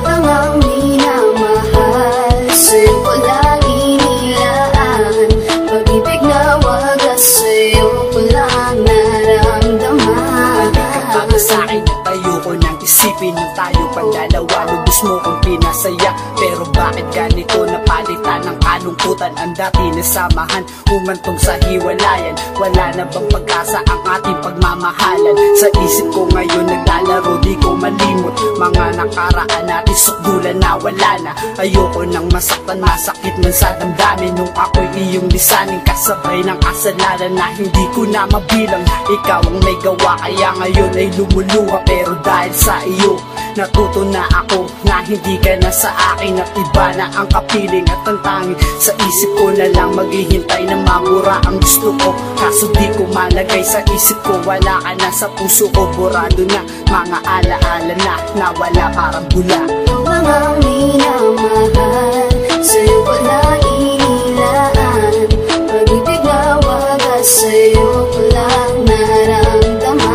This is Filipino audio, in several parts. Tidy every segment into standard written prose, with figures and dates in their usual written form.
lang ang minamahal, sa'yo ko lang inilaan. Pag-ibig na wagas, sa'yo ko lang naramdaman. Para sa'kin at ayoko nang isipin na tayo pandalawa. Lubos mo kong pinasaya, pero bakit ganito napalitan ng kalungkutan? Ang dati na samahan, humantong sa hiwalayan. Wala na bang pag-asa ang ating pagmamahalan? Sa isip ko ngayon naglalaro, di ko malimot mga nakaraan natin, sukdulan na wala na. Ayoko nang masaktan, masakit man sa damdamin. Nung ako'y iyong lisanin, kasabay ng kasalanan na hindi ko na mabilang. Ikaw ang may gawa, kaya ngayon ay lumuluha. Pero dahil sa iyo, natuto na ako na hindi ka na sa akin. At iba na ang kapiling at ang tanging sa isip ko na lang maghihintay na mabura ang gusto ko. Kaso di ko malagay sa isip ko, wala ka na sa puso ko. Borado na mga alaala na nawala parang bula. Ikaw lang ang minamahal, sa'yo ko lang inilaan. Pag-ibig na wagas, sa'yo ko lang naramdaman.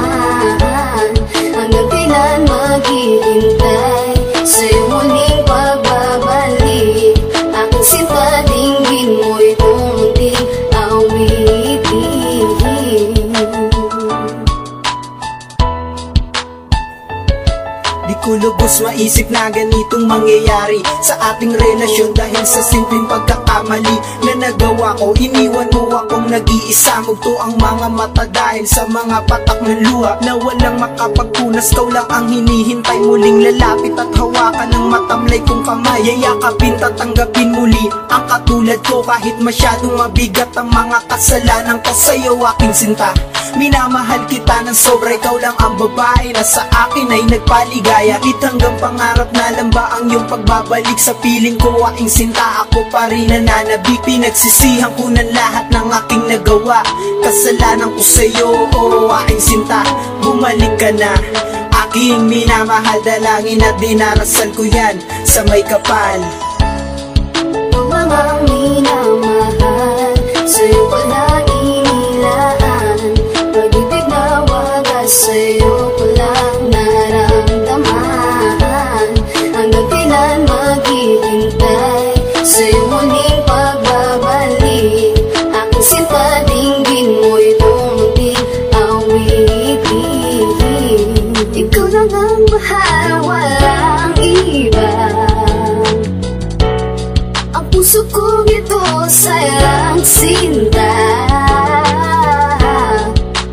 Hanggang kailan maghihintay sa'yo muling pagbabalik? Aking sinta, dinggin mo'y kunting awitin. Di ko lubos maisip na ganitong mangyayari sa ating relasyon, dahil sa simpleng pagkakamali na nagawa ko. Iniwan mo akong nag-iisa, mugto ang mga mata dahil sa mga patak ng luha na walang makapagpunas. Kau lang ang hinihintay, muling lalapit at hawakan ng matamlay kong kamay. Yayakapin, tatanggapin muli ang katulad ko, kahit masyadong mabigat ang mga kasalanan ko sa'yo, aking sinta. Minamahal kita ng sobra, ikaw lang ang babae na sa akin ay nagpaligaya. Hit hanggang pangarap na lang ba ang iyong pagbabalik sa piling ko, aking sinta. Ako pa rin nananabik, pinagsisihan ko ng lahat ng aking nagawa. Kasalanan ko sa'yo, oo aking sinta, bumalik ka na. Aking minamahal, dalangin at dinarasal ko yan sa may kapal. Ikaw lang ang minamahal, sa'yo ko lang inilaan. Pag-ibig na wagas, sa'yo ko lang naramdaman. Hanggang kailan maghihintay sa'yo muling pagbabalik? Aking sinta, dinggin mo'y kunting awitin. Ikaw lang ang mahal, walang iba. Ang puso kong ito sa'yong sinta.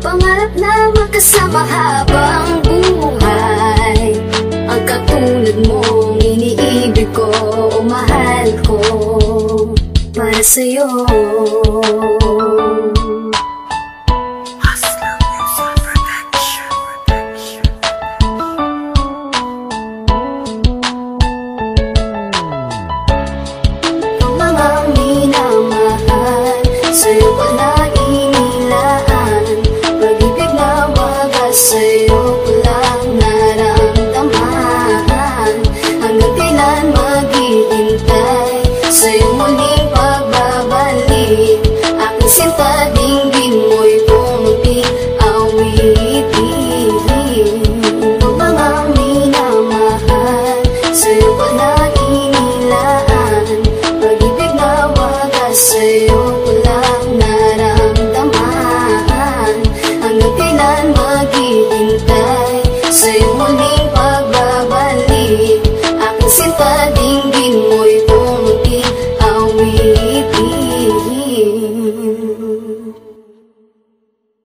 Pangarap na magkasama habang buhay. Ang katulad mong iniibig ko, mahal ko para sa'yo. Ikaw lang ang minamahal, sa'yo ko lang inilaan. Pag-ibig na wagas, sa'yo ko lang naramdaman. Hanggang kailan maghihintay sa'yo muling pagbabalik? Aking sinta, dinggin mo'y kunting awitin. Ikaw lang ang minamahal, sa'yo ko lang inilaan. Pag-ibig na wagas, sa'yo ko lang naramdaman. Hanggang kailan maghihintay sa'yo muling